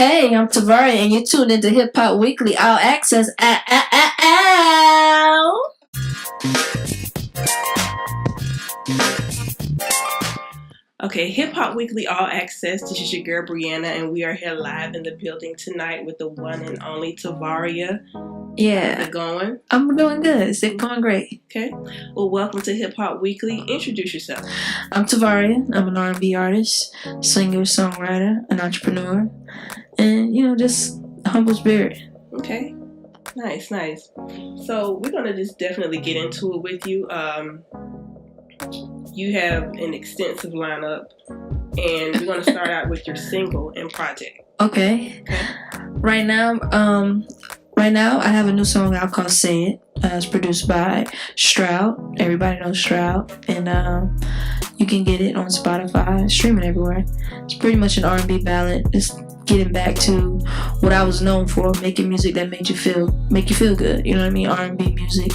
Hey, I'm Tarvoria, and you're tuned into Hip Hop Weekly, All Access. Ow. Okay, Hip Hop Weekly All Access. This is your girl Brianna, and we are here live in the building tonight with the one and only Tarvoria. Yeah. How's it going? I'm doing good. It's going great. Okay. Well, welcome to Hip Hop Weekly. Introduce yourself. I'm Tarvoria. I'm an R&B artist, singer, songwriter, an entrepreneur, and, just a humble spirit. Okay. Nice. So we're going to just definitely get into it with you. You have an extensive lineup, and we're going to start out with your single and project. Okay. Right now, I have a new song out called Say It. It's produced by Stroud. Everybody knows Stroud. And you can get it on Spotify, streaming everywhere. It's pretty much an R&B ballad. It's getting back to what I was known for, making music that make you feel good. You know what I mean? R&B music.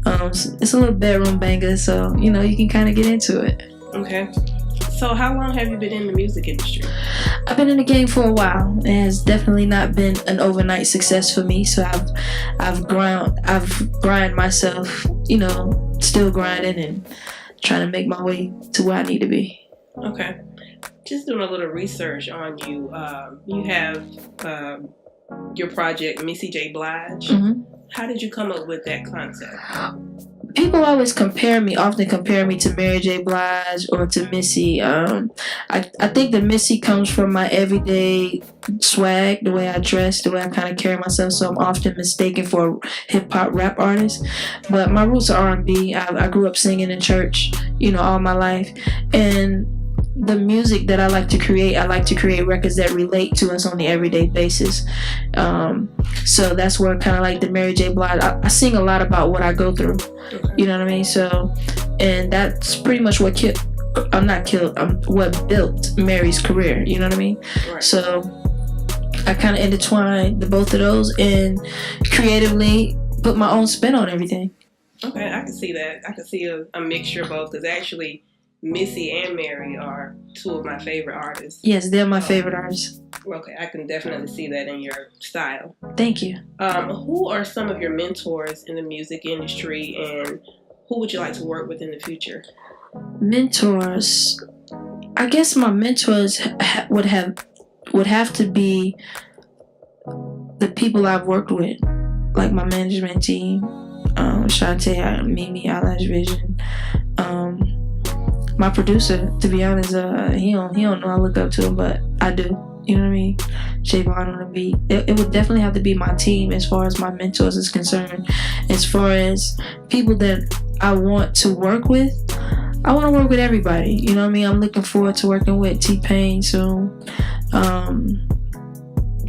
It's a little bedroom banger, so you can kind of get into it. Okay. So how long have you been in the music industry? I've been in the game for a while. It has definitely not been an overnight success for me. So I've grind myself, still grinding and trying to make my way to where I need to be. Okay. Just doing a little research on you. You have your project, Missy J. Blige. Mm-hmm. How did you come up with that concept? People always often compare me to Mary J. Blige or to Missy. I think that Missy comes from my everyday swag, the way I dress, the way I kind of carry myself. So I'm often mistaken for a hip hop rap artist. But my roots are R&B. I grew up singing in church, all my life, and the music that I like to create records that relate to us on the everyday basis. So that's where kind of like the Mary J. Blige, I sing a lot about what I go through. You know what I mean? So, and that's pretty much what what built Mary's career. You know what I mean? Right. So I kind of intertwined both of those and creatively put my own spin on everything. Okay, I can see that. I can see a mixture of both, because actually Missy and Mary are two of my favorite artists. Yes, they're my favorite artists. Okay, I can definitely see that in your style. Thank you. Who are some of your mentors in the music industry, and who would you like to work with in the future? Mentors. I guess my mentors would have to be the people I've worked with, like my management team, Shantae, Mimi, Eyelash Vision. My producer, to be honest, he don't know I look up to him, but I do. You know what I mean? Javon on the beat. It would definitely have to be my team as far as my mentors is concerned. As far as people that I want to work with, I want to work with everybody. You know what I mean? I'm looking forward to working with T-Pain soon.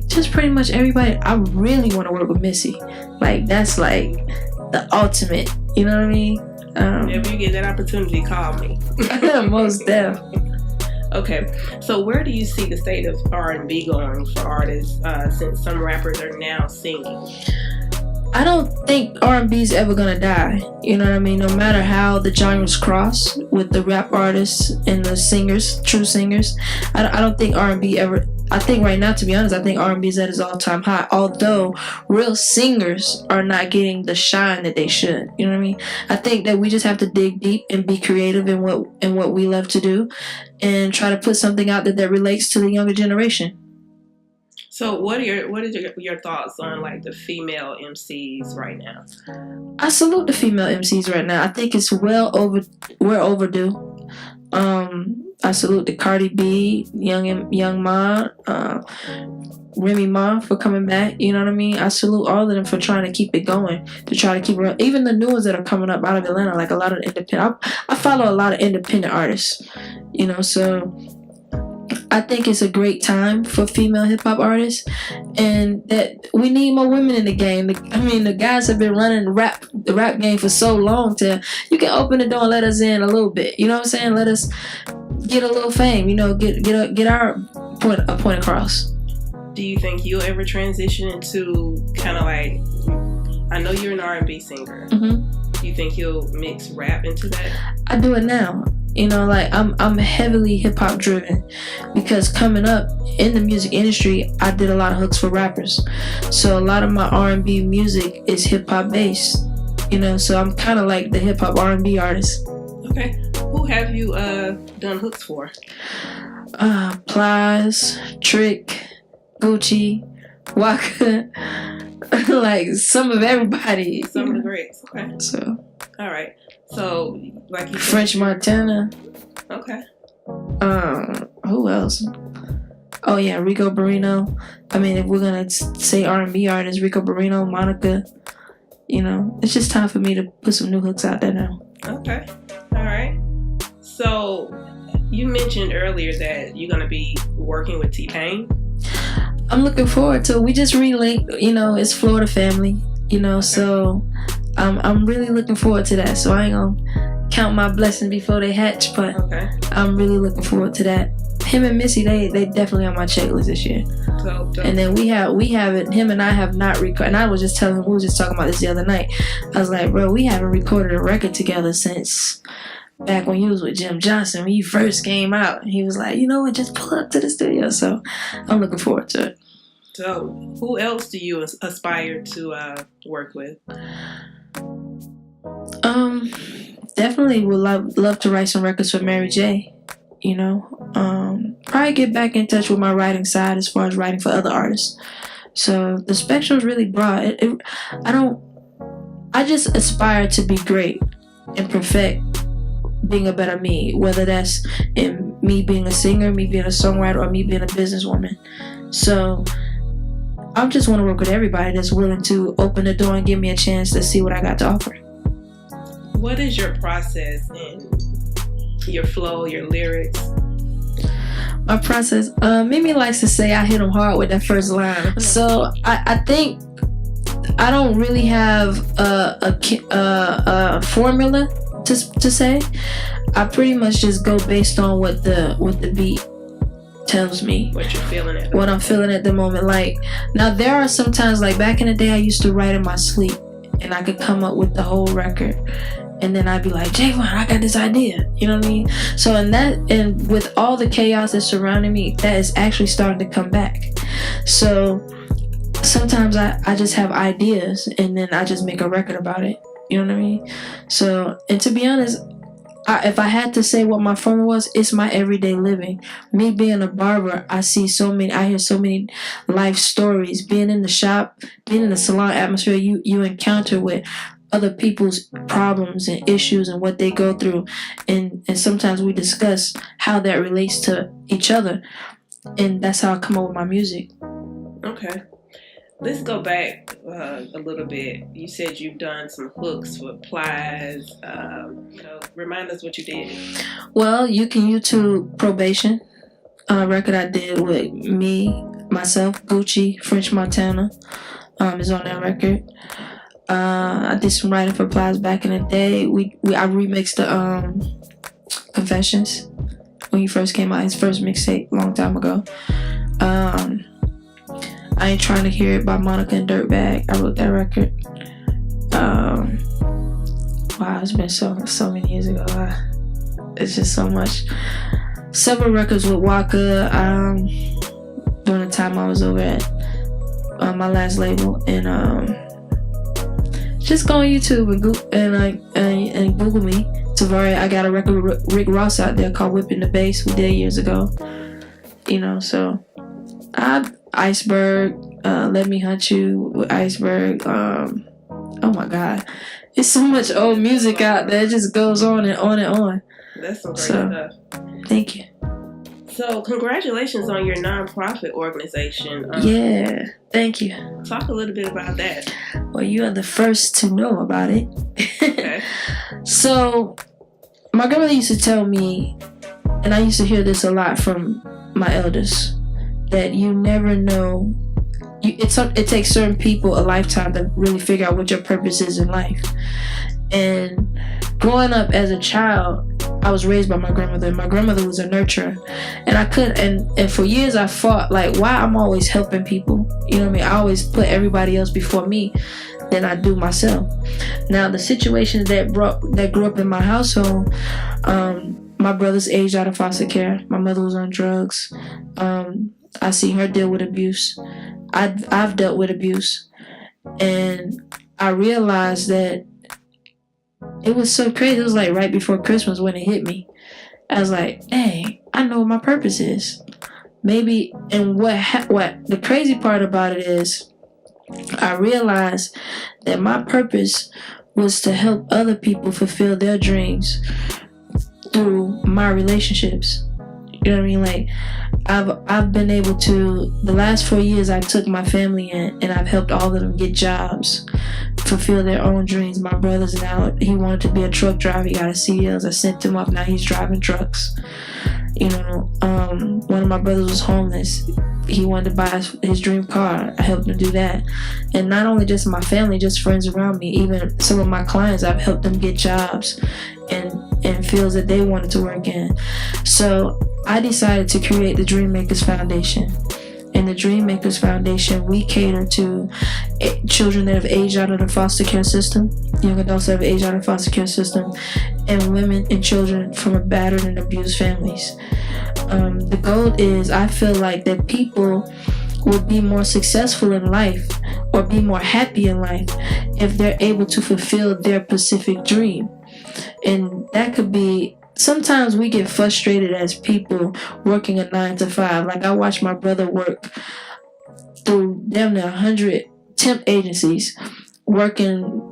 Just pretty much everybody. I really want to work with Missy. Like, that's like the ultimate. You know what I mean? If you get that opportunity, call me. Most definitely. Okay, so where do you see the state of R&B going for artists, since some rappers are now singing? I don't think R&B is ever gonna die. You know what I mean? No matter how the genres cross with the rap artists and the singers, true singers, I don't think R&B ever. I think right now, to be honest, I think R&B is at its all-time high. Although real singers are not getting the shine that they should. You know what I mean? I think that we just have to dig deep and be creative in what we love to do, and try to put something out that relates to the younger generation. So what are your thoughts on like the female MCs right now? I salute the female MCs right now. I think it's we're overdue. I salute the Cardi B, Young Ma, Remy Ma for coming back. You know what I mean? I salute all of them for trying to keep it going, to try to keep it. Even the new ones that are coming up out of Atlanta, like a lot of independent. I follow a lot of independent artists. So I think it's a great time for female hip hop artists, and that we need more women in the game. The guys have been running the rap game for so long. You can open the door and let us in a little bit. You know what I'm saying? Let us get a little fame. Get our point across. Do you think you'll ever transition into kind of like? I know you're an R&B singer. Mm-hmm. Do you think you'll mix rap into that? I do it now. Like I'm heavily hip hop driven because coming up in the music industry, I did a lot of hooks for rappers. So a lot of my R&B music is hip hop based. So I'm kind of like the hip hop R&B artist. Okay, who have you done hooks for? Plies, Trick, Gucci, Waka, like some of everybody. Some of the greats. Okay. So. All right. So, like you said, French Montana. Okay. Who else? Oh yeah, Rico Barrino. I mean, if we're gonna say R&B artists, Rico Barrino, Monica. It's just time for me to put some new hooks out there now. Okay. All right. So, you mentioned earlier that you're gonna be working with T-Pain. I'm looking forward to it. We just relinked. It's Florida family. Okay. So I'm really looking forward to that. So I ain't gonna count my blessings before they hatch, but okay. I'm really looking forward to that. Him and Missy, they definitely on my checklist this year. So, and then we have it. Him and I have not recorded. And I was just telling him, we were just talking about this the other night. I was like, bro, we haven't recorded a record together since back when you was with Jim Johnson when you first came out. And he was like, just pull up to the studio. So I'm looking forward to it. So who else do you aspire to work with? Definitely would love to write some records for Mary J. Probably get back in touch with my writing side as far as writing for other artists. So the spectrum is really broad. I just aspire to be great and perfect being a better me, whether that's in me being a singer, me being a songwriter, or me being a businesswoman. So I just want to work with everybody that's willing to open the door and give me a chance to see what I got to offer. What is your process in your flow, your lyrics? My process, Mimi likes to say I hit them hard with that first line. So I think I don't really have a formula to say. I pretty much just go based on what the beat tells me. What you're feeling what I'm feeling at the moment. Like, now there are some times, like back in the day, I used to write in my sleep and I could come up with the whole record. And then I'd be like, Javon, I got this idea. You know what I mean? So and with all the chaos that's surrounding me, that is actually starting to come back. So sometimes I just have ideas and then I just make a record about it. You know what I mean? So, and to be honest, if I had to say what my formula was, it's my everyday living. Me being a barber, I hear so many life stories. Being in the shop, being in the salon atmosphere, you encounter with other people's problems and issues and what they go through. And sometimes we discuss how that relates to each other. And that's how I come up with my music. Okay. Let's go back a little bit. You said you've done some hooks for Plies. Remind us what you did. Well, you can YouTube Probation, a record I did with me, myself, Gucci, French Montana is on that record. I did some writing for Plies back in the day. I remixed the Confessions when he first came out, his first mixtape a long time ago. I Ain't Trying to Hear It by Monica and Dirtbag. I wrote that record. Wow, it's been so many years ago. It's just so much. Several records with Waka during the time I was over at my last label, and just go on YouTube and Google me, Tarvoria. I got a record with Rick Ross out there called Whipping the Bass we did years ago. So Iceberg, Let Me Hunt You with Iceberg. Oh my God, it's so much old music out there. It just goes on and on and on. That's some great stuff. Thank you. So congratulations on your nonprofit organization. Yeah, thank you. Talk a little bit about that. Well, you are the first to know about it. Okay. So my grandmother used to tell me, and I used to hear this a lot from my elders, that you never know. It takes certain people a lifetime to really figure out what your purpose is in life. And growing up as a child, I was raised by my grandmother. My grandmother was a nurturer, and I couldn't. And for years, I fought like, why I'm always helping people. You know what I mean? I always put everybody else before me than I do myself. Now, the situations that grew up in my household, My brother's aged out of foster care. My mother was on drugs. I seen her deal with abuse. I've dealt with abuse, and I realized that it was so crazy. It was like right before Christmas when it hit me. I was like, dang, I know what my purpose is. Maybe, and what the crazy part about it is, I realized that my purpose was to help other people fulfill their dreams through my relationships. You know what I mean? Like, I've been able to, the last 4 years I took my family in and I've helped all of them get jobs, fulfill their own dreams. My brother's now, he wanted to be a truck driver. He got his CDLs. I sent him off. Now he's driving trucks. You know, one of my brothers was homeless. He wanted to buy his dream car. I helped him do that. And not only just my family, just friends around me, even some of my clients, I've helped them get jobs and fields that they wanted to work in. So I decided to create the Dream Makers Foundation. In the Dream Makers Foundation, we cater to children that have aged out of the foster care system, young adults that have aged out of the foster care system, and women and children from battered and abused families. The goal is, I feel like that people will be more successful in life or be more happy in life if they're able to fulfill their specific dream. And that could be, sometimes we get frustrated as people working a 9 to 5. Like, I watch my brother work through damn near 100 temp agencies, working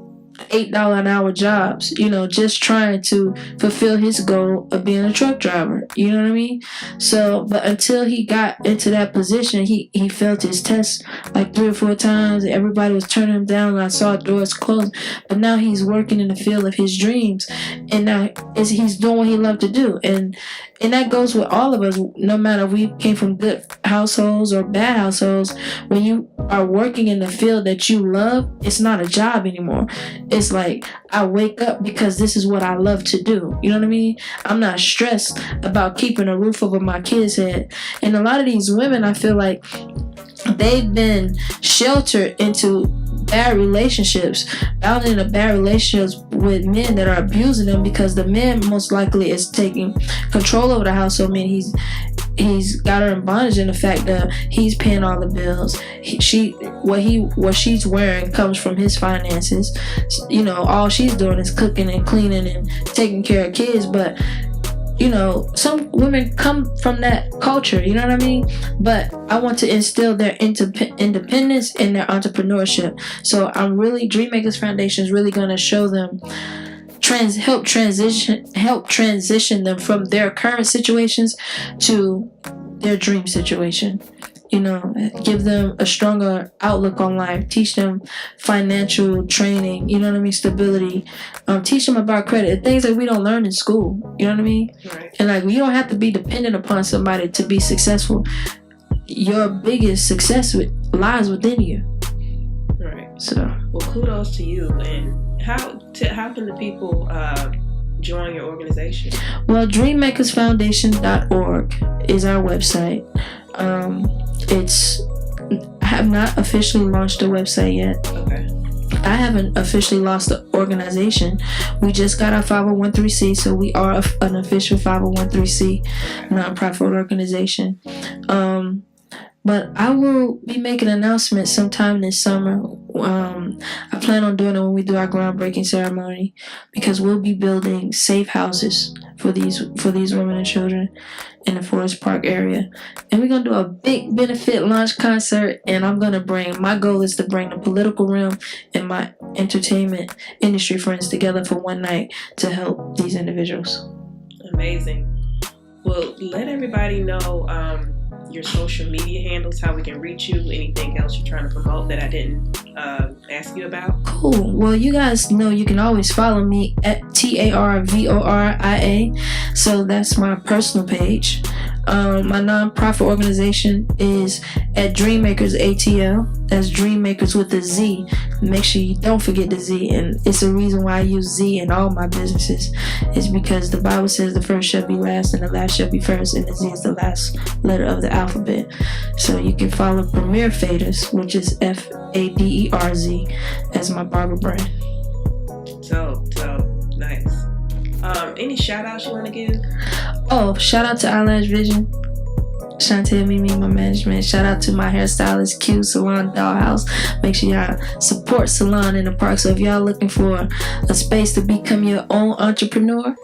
$8 an hour jobs, you know, just trying to fulfill his goal of being a truck driver. You know what I mean? So, but until he got into that position, he failed his test like 3 or 4 times. Everybody was turning him down, and I saw doors close. But now he's working in the field of his dreams, and now he's doing what he loved to do. And that goes with all of us, no matter if we came from good households or bad households. When you are working in the field that you love, it's not a job anymore. It's like, I wake up because this is what I love to do. You know what I mean? I'm not stressed about keeping a roof over my kids' head. And a lot of these women, I feel like they've been sheltered into bad relationships, bound into bad relationships with men that are abusing them, because the man most likely is taking control over the household. I mean, he's got her in bondage in the fact that he's paying all the bills. What she's wearing comes from his finances. You know, all she's doing is cooking and cleaning and taking care of kids. But you know, some women come from that culture, you know what I mean? But I want to instill their independence and their entrepreneurship. So Dream Makers Foundation is really going to show them, help transition them from their current situations to their dream situation. You know, give them a stronger outlook on life, teach them financial training, you know what I mean, stability, teach them about credit, things that we don't learn in school, you know what I mean? Right. And like, you don't have to be dependent upon somebody to be successful. Your biggest success lies within you. Right. So, well, kudos to you. And how can the people join your organization? Well, dreammakersfoundation.org is our website. I have not officially launched a website yet. Okay. I haven't officially launched the organization. We just got our 501(c), so we are an official 501(c) nonprofit organization. But I will be making an announcement sometime this summer. I plan on doing it when we do our groundbreaking ceremony, because we'll be building safe houses for these women and children in the Forest Park area. And we're going to do a big benefit launch concert, and my goal is to bring the political realm and my entertainment industry friends together for one night to help these individuals. Amazing. Well, let everybody know your social media handles, how we can reach you, anything else you're trying to promote that I didn't ask you about. Cool. Well, you guys know you can always follow me at Tarvoria. So that's my personal page. My nonprofit organization is at Dream Makers ATL. That's Dream Makers with a Z. Make sure you don't forget the Z. And it's a reason why I use Z in all my businesses. It's because the Bible says the first shall be last and the last shall be first, and the Z is the last letter of the alphabet. So you can follow Premier Faders, which is FADERZ, as my barber brand. So nice. Any shout outs you want to give? Oh, shout out to Eyelash Vision. Chantel, Mimi, my management. Shout out to my hairstylist, Q Salon Dollhouse. Make sure y'all support Salon in the Park. So if y'all looking for a space to become your own entrepreneur,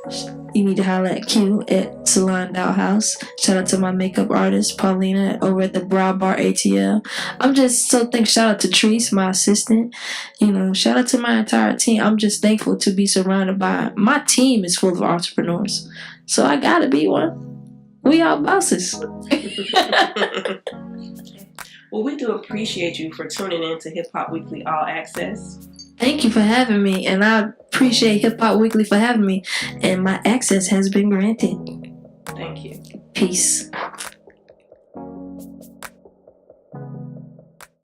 you need to holler at Q at Salon Dollhouse. Shout out to my makeup artist, Paulina, over at the Brow Bar ATL. I'm just so thankful. Shout out to Treese, my assistant. Shout out to my entire team. I'm just thankful to be surrounded by, my team is full of entrepreneurs. So I gotta be one. We all bosses. Well, we do appreciate you for tuning in to Hip Hop Weekly All Access. Thank you for having me, and I appreciate Hip Hop Weekly for having me, and my access has been granted. Thank you. Peace.